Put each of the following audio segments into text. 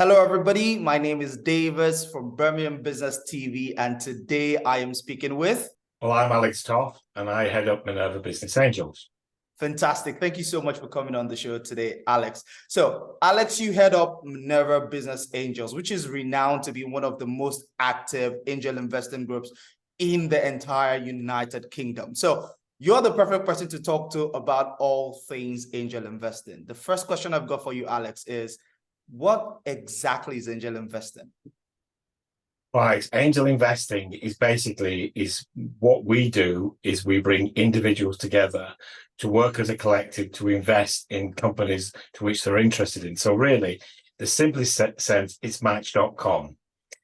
Hello, everybody. My name is Davis from Birmingham Business TV, and today I am speaking with. Well, I'm Alex Toft, and I head up Minerva Business Angels. Fantastic. Thank you so much for coming on the show today, Alex. So, Alex, you head up Minerva Business Angels, which is renowned to be one of the most active angel investing groups in the entire United Kingdom. So, you're the perfect person to talk to about all things angel investing. The first question I've got for you, Alex, is what exactly is angel investing? Right, angel investing is basically what we do is we bring individuals together to work as a collective to invest in companies to which they're interested in. So really, the simplest sense, it's Match.com.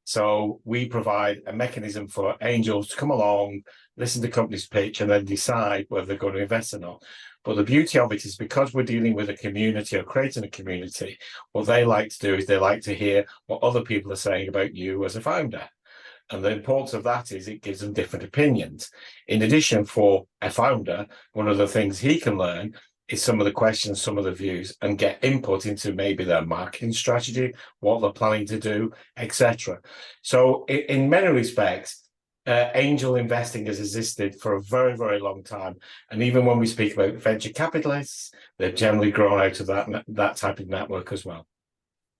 So we provide a mechanism for angels to come along, listen to companies' pitch, and then decide whether they're going to invest or not. But the beauty of it is because we're dealing with a community or creating a community, what they like to do is they like to hear what other people are saying about you as a founder. And the importance of that is it gives them different opinions. In addition, for a founder, one of the things he can learn is some of the questions, some of the views, and get input into maybe their marketing strategy, what they're planning to do, etc. So in many respects, angel investing has existed for a very, very long time. And even when we speak about venture capitalists, they've generally grown out of that type of network as well.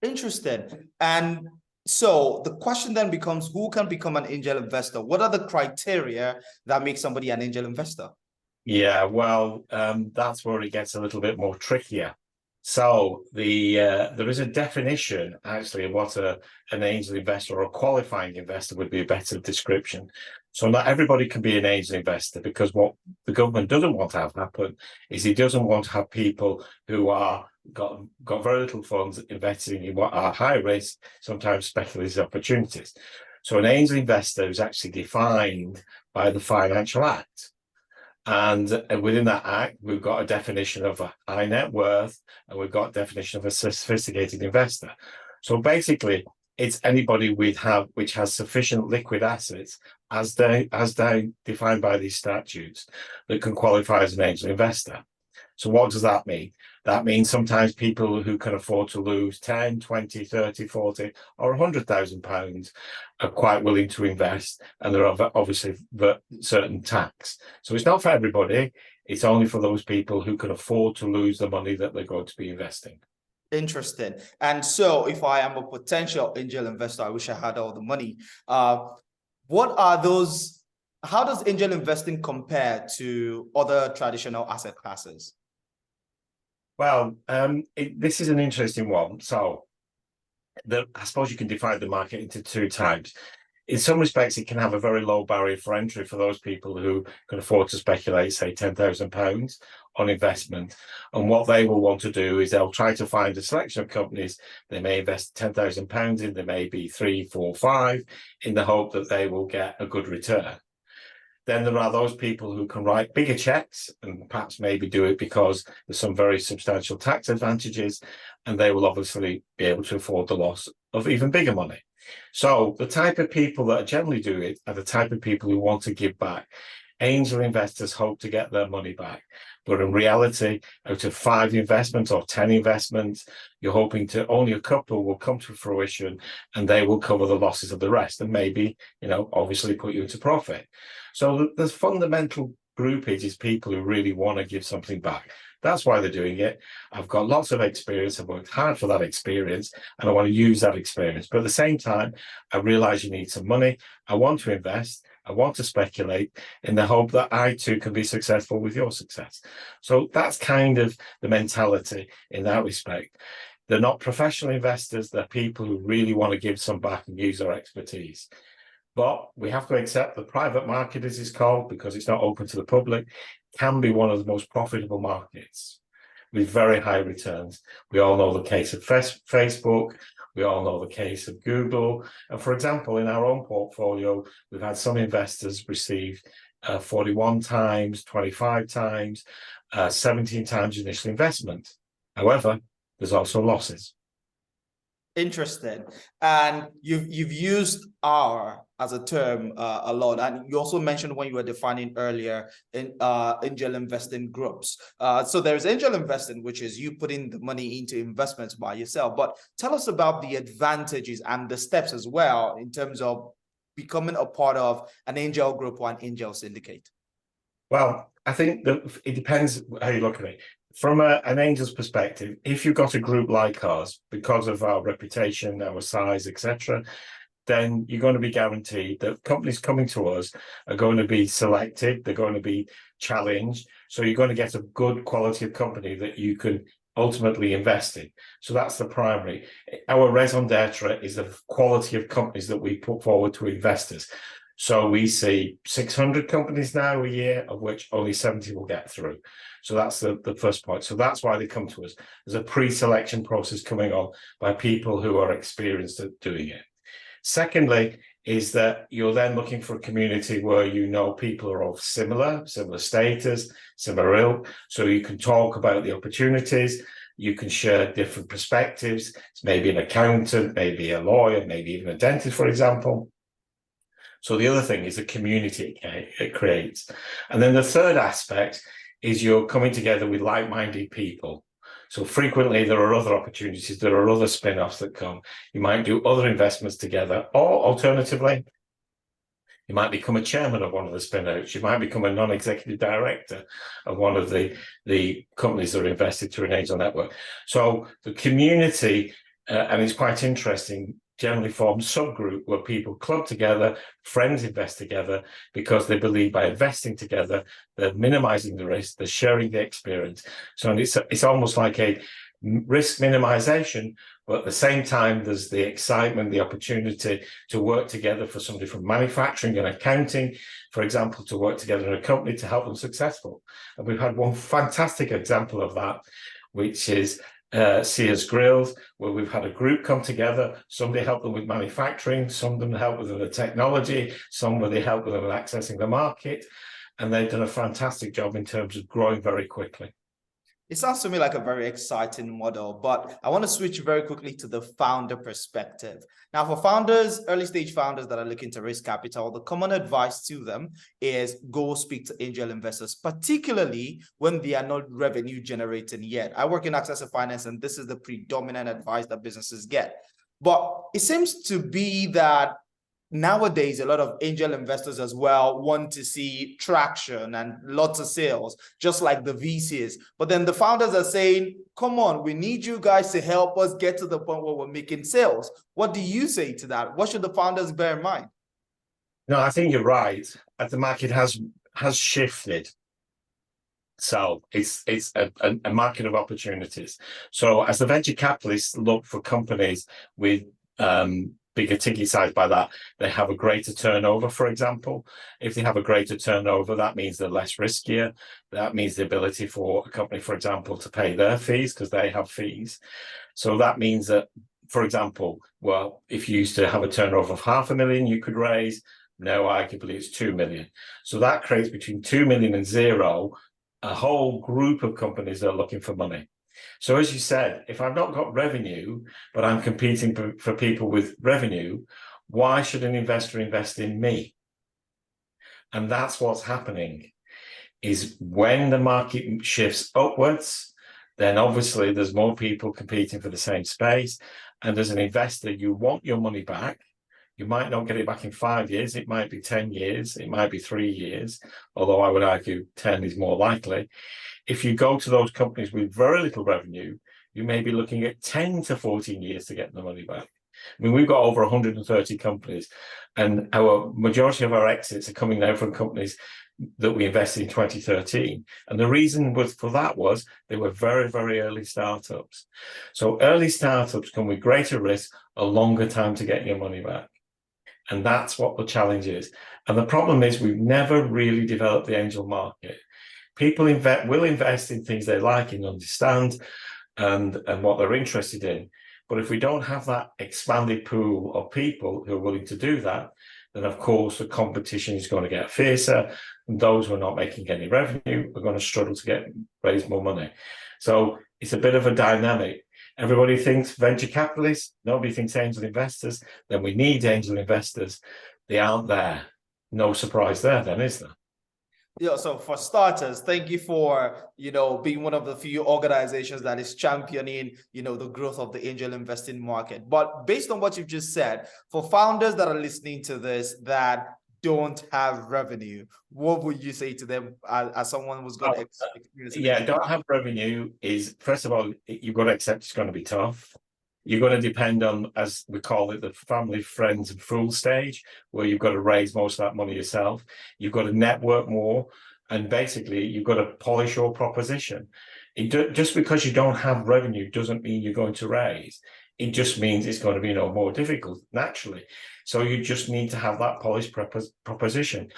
Interesting. And so the question then becomes, who can become an angel investor? What are the criteria that make somebody an angel investor? Yeah, well, that's where it gets a little bit more trickier. So there is a definition actually of what an angel investor or a qualifying investor would be a better description. So not everybody can be an angel investor, because what the government doesn't want to have happen is it doesn't want to have people who are got very little funds investing in what are high risk, sometimes speculative opportunities. So an angel investor is actually defined by the Financial Act. And within that act, we've got a definition of a high net worth, and we've got a definition of a sophisticated investor. So basically, it's anybody which has sufficient liquid assets as they defined by these statutes that can qualify as an angel investor. So what does that mean? That means sometimes people who can afford to lose 10, 20, 30, 40 or £100,000 are quite willing to invest, and there are obviously certain tax. So it's not for everybody. It's only for those people who can afford to lose the money that they're going to be investing. Interesting. And so if I am a potential angel investor, I wish I had all the money. What are those? How does angel investing compare to other traditional asset classes? Well, this is an interesting one. So I suppose you can divide the market into two types. In some respects, it can have a very low barrier for entry for those people who can afford to speculate, say, £10,000 on investment. And what they will want to do is they'll try to find a selection of companies. They may invest £10,000 in, there may be 3, 4, 5, in the hope that they will get a good return. Then there are those people who can write bigger checks and perhaps maybe do it because there's some very substantial tax advantages, and they will obviously be able to afford the loss of even bigger money. So the type of people that generally do it are the type of people who want to give back. Angel investors hope to get their money back, but in reality, out of 5 investments or 10 investments, you're hoping to only a couple will come to fruition, and they will cover the losses of the rest, and maybe, obviously put you into profit. So the fundamental groupage is people who really want to give something back. That's why they're doing it. I've got lots of experience. I've worked hard for that experience, and I want to use that experience. But at the same time, I realize you need some money. I want to invest. I want to speculate in the hope that I too can be successful with your success. So that's kind of the mentality in that respect. They're not professional investors. They're people who really want to give some back and use their expertise. But we have to accept the private market, as it's called, because it's not open to the public, can be one of the most profitable markets with very high returns. We all know the case of Facebook. We all know the case of Google. And for example, in our own portfolio, we've had some investors receive 41 times, 25 times, 17 times initial investment. However, there's also losses. Interesting. And you've used R as a term a lot, and you also mentioned when you were defining earlier in angel investing groups. So there's angel investing, which is you putting the money into investments by yourself. But tell us about the advantages and the steps as well in terms of becoming a part of an angel group or an angel syndicate. Well, I think that it depends how you look at it. From an angel's perspective, if you've got a group like ours, because of our reputation, our size, etc., then you're going to be guaranteed that companies coming to us are going to be selected, they're going to be challenged. So you're going to get a good quality of company that you can ultimately invest in. So that's the primary. Our raison d'etre is the quality of companies that we put forward to investors. So we see 600 companies now a year, of which only 70 will get through. So that's the first point. So that's why they come to us. There's a pre-selection process coming on by people who are experienced at doing it. Secondly, is that you're then looking for a community where you know people are of similar status, similar ilk, so you can talk about the opportunities, you can share different perspectives. It's maybe an accountant, maybe a lawyer, maybe even a dentist, for example. So the other thing is the community it creates. And then the third aspect is you're coming together with like-minded people. So frequently there are other opportunities, there are other spin-offs that come. You might do other investments together, or alternatively, you might become a chairman of one of the spin-outs. You might become a non-executive director of one of the companies that are invested through an angel network. So the community, and it's quite interesting, generally forms subgroup where people club together, friends invest together, because they believe by investing together, they're minimizing the risk, they're sharing the experience. So it's almost like a risk minimization, but at the same time, there's the excitement, the opportunity to work together for somebody from manufacturing and accounting, for example, to work together in a company to help them successful. And we've had one fantastic example of that, which is Sears Grills, where we've had a group come together. Somebody helped them with manufacturing, some of them helped with the technology, somebody helped with them with accessing the market, and they've done a fantastic job in terms of growing very quickly. It sounds to me like a very exciting model, but I want to switch very quickly to the founder perspective. Now, for founders, early stage founders that are looking to raise capital, the common advice to them is go speak to angel investors, particularly when they are not revenue generating yet. I work in access to finance, and this is the predominant advice that businesses get. But it seems to be that nowadays, a lot of angel investors as well want to see traction and lots of sales, just like the VCs. But then the founders are saying, come on, we need you guys to help us get to the point where we're making sales. What do you say to that? What should the founders bear in mind? No, I think you're right. The market has shifted. So it's a market of opportunities. So as the venture capitalists look for companies with bigger ticket size, by that they have a greater turnover, for example. If they have a greater turnover, that means they're less riskier. That means the ability for a company, for example, to pay their fees, because they have fees. So that means that, for example, well, if you used to have a turnover of 500,000, you could raise. Now arguably it's 2 million. So that creates between 2 million and zero a whole group of companies that are looking for money. So as you said, if I've not got revenue, but I'm competing for people with revenue, why should an investor invest in me? And that's what's happening, is when the market shifts upwards, then obviously there's more people competing for the same space. And as an investor, you want your money back. You might not get it back in 5 years. It might be 10 years. It might be 3 years, although I would argue 10 is more likely. If you go to those companies with very little revenue, you may be looking at 10 to 14 years to get the money back. I mean, we've got over 130 companies, and our majority of our exits are coming now from companies that we invested in 2013. And the reason for that was they were very, very early startups. So early startups come with greater risk, a longer time to get your money back. And that's what the challenge is. And the problem is we've never really developed the angel market. People will invest in things they like and understand and what they're interested in. But if we don't have that expanded pool of people who are willing to do that, then of course the competition is going to get fiercer, and those who are not making any revenue are going to struggle to raise more money. So it's a bit of a dynamic. Everybody thinks venture capitalists, nobody thinks angel investors. Then we need angel investors. They aren't there. No surprise there, then, is there? Yeah, so for starters, thank you for, being one of the few organizations that is championing, the growth of the angel investing market. But based on what you've just said, for founders that are listening to this that don't have revenue, what would you say to them as someone who's going to experience it? Yeah, don't have revenue is, first of all, you've got to accept it's going to be tough. You're going to depend on, as we call it, the family, friends, and fool stage, where you've got to raise most of that money yourself. You've got to network more, and basically, you've got to polish your proposition. Just because you don't have revenue doesn't mean you're going to raise. It just means it's going to be more difficult, naturally. So you just need to have that polished proposition.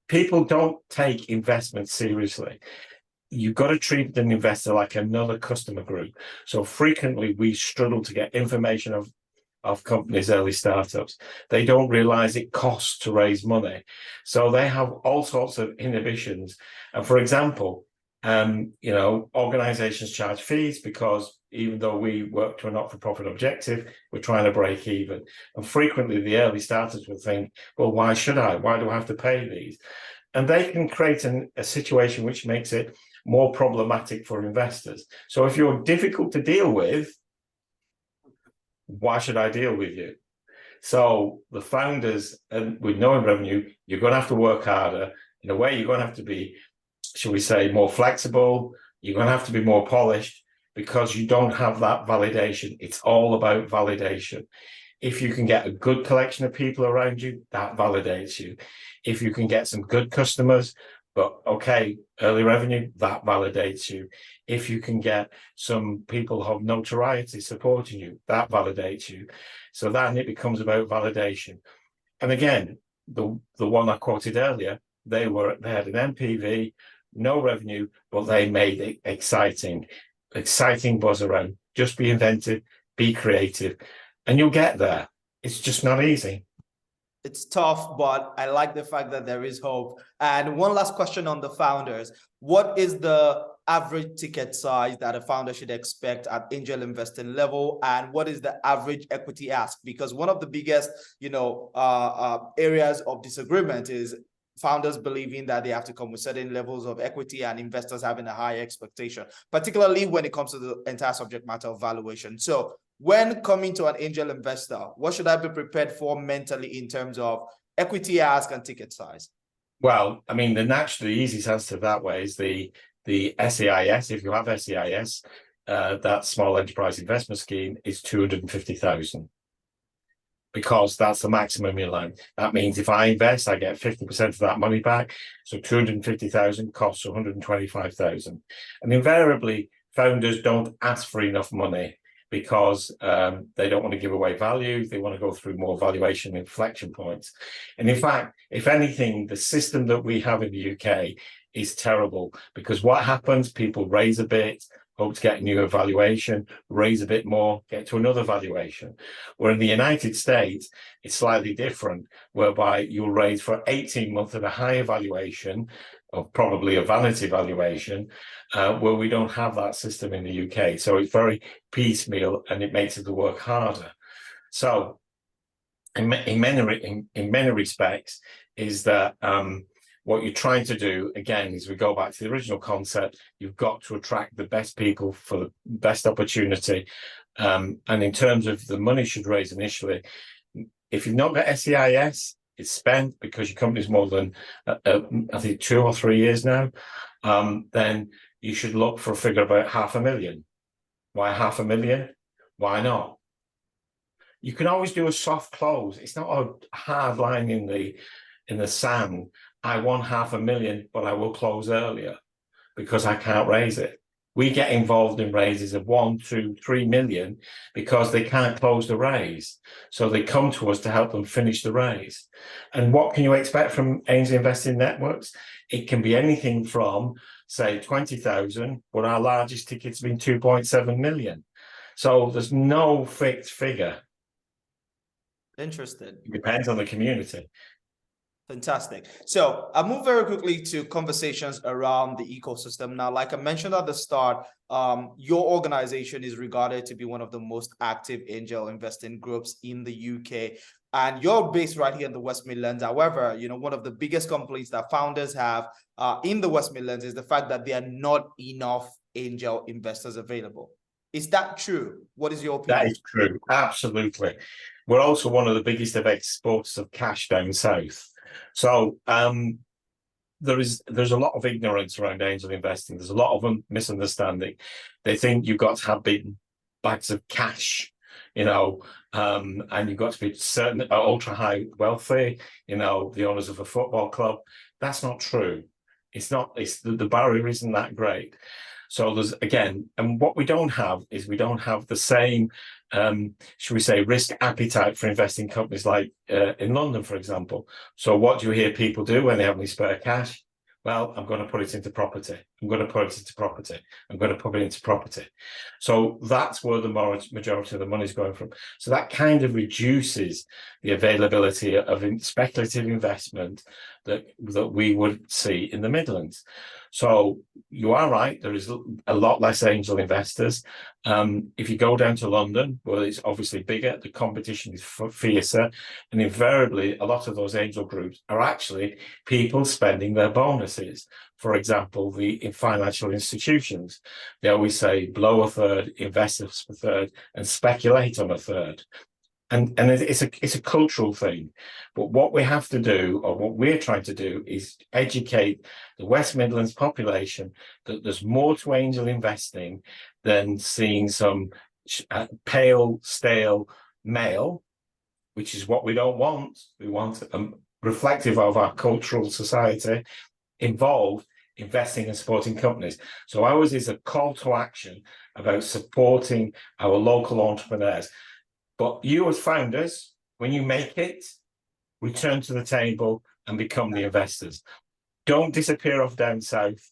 People don't take investment seriously. You've got to treat an investor like another customer group. So frequently we struggle to get information of companies, early startups. They don't realize it costs to raise money. So they have all sorts of inhibitions. And for example, organizations charge fees because even though we work to a not-for-profit objective, we're trying to break even. And frequently the early starters will think, well, why should I? Why do I have to pay these? And they can create a situation which makes it more problematic for investors. So if you're difficult to deal with, why should I deal with you? So the founders, and with no revenue, you're going to have to work harder. In a way, you're going to have to be, shall we say, more flexible. You're going to have to be more polished because you don't have that validation. It's all about validation. If you can get a good collection of people around you, that validates you. If you can get some good customers, but okay, early revenue, that validates you. If you can get some people who have notoriety supporting you, that validates you. So then it becomes about validation. And again, the one I quoted earlier, they had an MPV, no revenue, but they made it exciting buzz around. Just be inventive, be creative, and you'll get there. It's just not easy. It's tough, but I like the fact that there is hope. And one last question on the founders. What is the average ticket size that a founder should expect at angel investing level? And what is the average equity ask? Because one of the biggest, areas of disagreement is founders believing that they have to come with certain levels of equity and investors having a high expectation, particularly when it comes to the entire subject matter of valuation. So when coming to an angel investor, what should I be prepared for mentally in terms of equity ask and ticket size? Well, I mean, the easiest answer that way is the SEIS. If you have SEIS, that small enterprise investment scheme is 250,000. Because that's the maximum you allowed. That means if I invest, I get 50% of that money back. So 250,000 costs 125,000. And invariably, founders don't ask for enough money because they don't want to give away value. They want to go through more valuation inflection points. And in fact, if anything, the system that we have in the UK is terrible because what happens, people raise a bit, hope to get a new evaluation, raise a bit more, get to another valuation. Where in the United States, it's slightly different, whereby you'll raise for 18 months at a higher valuation, or probably a vanity valuation, where we don't have that system in the UK. So it's very piecemeal and it makes it the work harder. So in many respects, is that what you're trying to do, again, is we go back to the original concept, you've got to attract the best people for the best opportunity. And in terms of the money should raise initially, if you've not got SEIS, it's spent because your company's more than, I think, 2 or 3 years now, then you should look for a figure about 500,000. Why 500,000? Why not? You can always do a soft close. It's not a hard line in the sand. I want 500,000, but I will close earlier because I can't raise it. We get involved in raises of 1, 2, 3 million because they can't close the raise. So they come to us to help them finish the raise. And what can you expect from angel investing networks? It can be anything from, say, 20,000, but our largest ticket's been 2.7 million. So there's no fixed figure. Interesting. It depends on the community. Fantastic. So I'll move very quickly to conversations around the ecosystem. Now, like I mentioned at the start, your organization is regarded to be one of the most active angel investing groups in the UK. And you're based right here in the West Midlands. However, one of the biggest complaints that founders have in the West Midlands is the fact that there are not enough angel investors available. Is that true? What is your opinion? That is true. Absolutely. We're also one of the biggest of exporters of cash down south. So there's a lot of ignorance around angel investing. There's a lot of misunderstanding. They think you've got to have big bags of cash, and you've got to be certain ultra high wealthy, the owners of a football club. That's not true. It's not. It's the barrier isn't that great. So there's again, and what we don't have is we don't have the same, should we say, risk appetite for investing companies like in London, for example. So what do you hear people do when they have any spare cash? Well, I'm going to put it into property. I'm going to put it into property. I'm going to put it into property. So that's where the majority of the money is going from. So that kind of reduces the availability of speculative investment that we would see in the Midlands. So you are right, there is a lot less angel investors. If you go down to London, well, it's obviously bigger, the competition is fiercer, and invariably a lot of those angel groups are actually people spending their bonuses. For example, in financial institutions, they always say blow a third, invest a third, and speculate on a third. And it's a cultural thing. But what we have to do, or what we're trying to do, is educate the West Midlands population that there's more to angel investing than seeing some pale, stale male, which is what we don't want. We want reflective of our cultural society, involved investing and supporting companies. So ours is a call to action about supporting our local entrepreneurs. But you as founders, when you make it, return to the table and become the investors. Don't disappear off down south.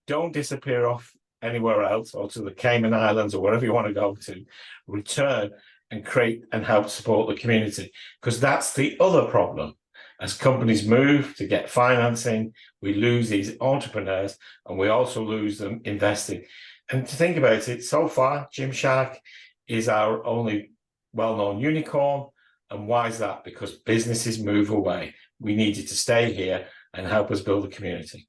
Don't disappear off anywhere else or to the Cayman Islands or wherever you want to go to. Return and create and help support the community, because that's the other problem. As companies move to get financing, we lose these entrepreneurs and we also lose them investing. And to think about it, so far, Gymshark is our only well-known unicorn. And why is that? Because businesses move away. We needed to stay here and help us build a community.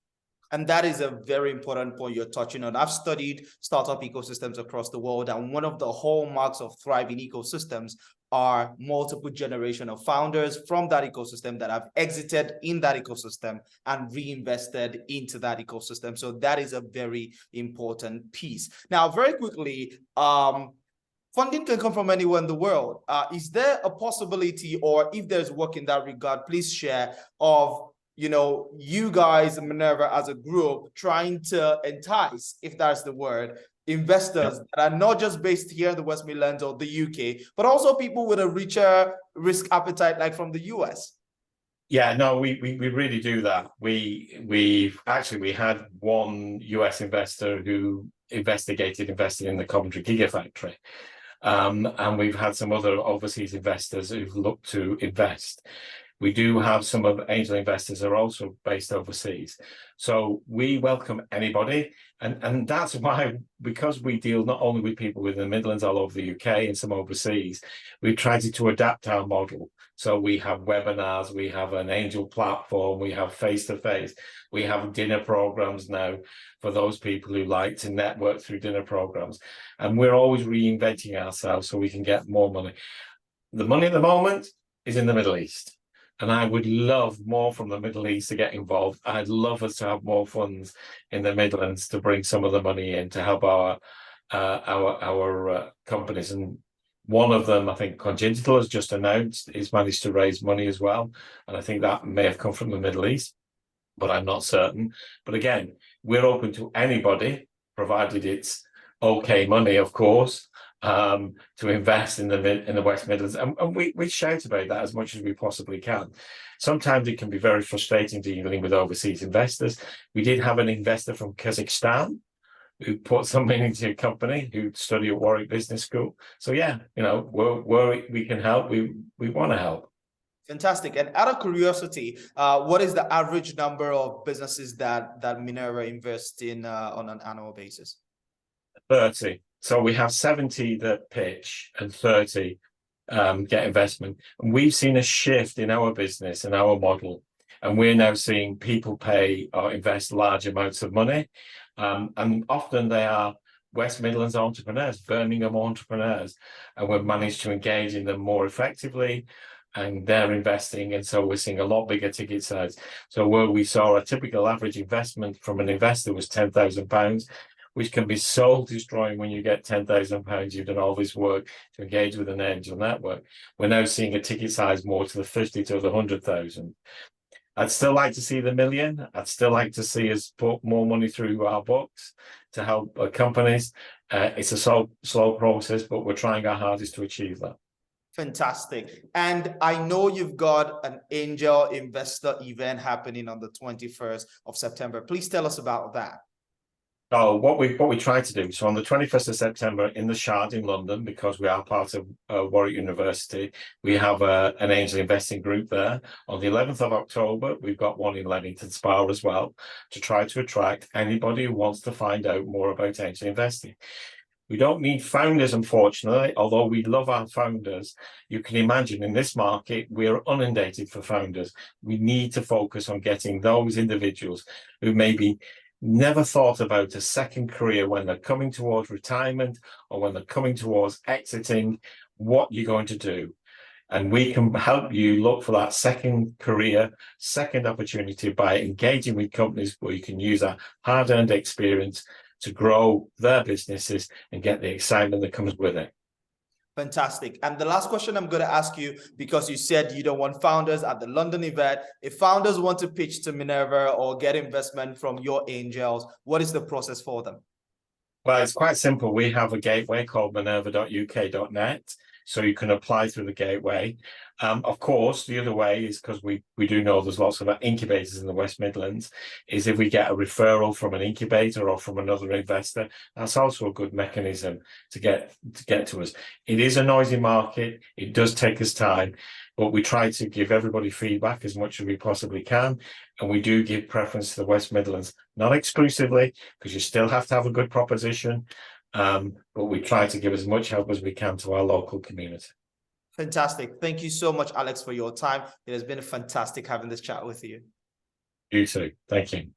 And that is a very important point you're touching on. I've studied startup ecosystems across the world, and one of the hallmarks of thriving ecosystems are multiple generation of founders from that ecosystem that have exited in that ecosystem and reinvested into that ecosystem. So that is a very important piece. Now, very quickly, funding can come from anywhere in the world. Is there a possibility, or if there's work in that regard, please share, of you guys, Minerva, as a group, trying to entice, if that's the word, investors that are not just based here in the West Midlands or the UK, but also people with a richer risk appetite, like from the US? Yeah, no, we really do that. We had one US investor who invested in the Coventry Gigafactory. And we've had some other overseas investors who've looked to invest. We do have some of angel investors are also based overseas. So we welcome anybody. And that's why, because we deal not only with people within the Midlands, all over the UK and some overseas, we've tried to adapt our model. So we have webinars, we have an angel platform, we have face-to-face, we have dinner programs now for those people who like to network through dinner programs. And we're always reinventing ourselves so we can get more money. The money at the moment is in the Middle East. And I would love more from the Middle East to get involved. I'd love us to have more funds in the Midlands to bring some of the money in to help our companies. And one of them, I think Congenital has just announced, is managed to raise money as well. And I think that may have come from the Middle East, but I'm not certain. But again, we're open to anybody, provided it's okay money, of course, to invest in the West Midlands, and we shout about that as much as we possibly can. Sometimes it can be very frustrating dealing with overseas investors. We did have an investor from Kazakhstan who put some money into a company, who studied at Warwick Business School. So yeah, where we can help, we want to help. Fantastic. And out of curiosity, what is the average number of businesses that Minerva invests in on an annual basis? 30. So we have 70 that pitch and 30 get investment. And we've seen a shift in our business and our model. And we're now seeing people pay or invest large amounts of money. And often they are West Midlands entrepreneurs, Birmingham entrepreneurs, and we've managed to engage in them more effectively. And they're investing, and so we're seeing a lot bigger ticket size. So where we saw a typical average investment from an investor was £10,000, which can be soul destroying when you get £10,000. You've done all this work to engage with an angel network. We're now seeing a ticket size more to the 50 to the 100,000. I'd still like to see the million. I'd still like to see us put more money through our books to help companies. It's a slow process, but we're trying our hardest to achieve that. Fantastic. And I know you've got an angel investor event happening on the 21st of September. Please tell us about that. So what we try to do, so on the 21st of September in the Shard in London, because we are part of Warwick University, we have an angel investing group there. On the 11th of October, we've got one in Leamington Spa as well, to try to attract anybody who wants to find out more about angel investing. We don't need founders, unfortunately, although we love our founders. You can imagine in this market, we're inundated for founders. We need to focus on getting those individuals who maybe never thought about a second career when they're coming towards retirement or when they're coming towards exiting, what you're going to do. And we can help you look for that second career, second opportunity by engaging with companies where you can use that hard-earned experience to grow their businesses and get the excitement that comes with it. Fantastic. And the last question I'm going to ask you, because you said you don't want founders at the London event. If founders want to pitch to Minerva or get investment from your angels, what is the process for them? Well, it's quite simple. We have a gateway called minerva.uk.net. So you can apply through the gateway. Of course, the other way is, because we do know there's lots of incubators in the West Midlands, is if we get a referral from an incubator or from another investor, that's also a good mechanism to get to us. It is a noisy market. It does take us time, but we try to give everybody feedback as much as we possibly can. And we do give preference to the West Midlands, not exclusively, because you still have to have a good proposition. But we try to give as much help as we can to our local community. Fantastic. Thank you so much, Alex, for your time. It has been fantastic having this chat with you. You too. Thank you.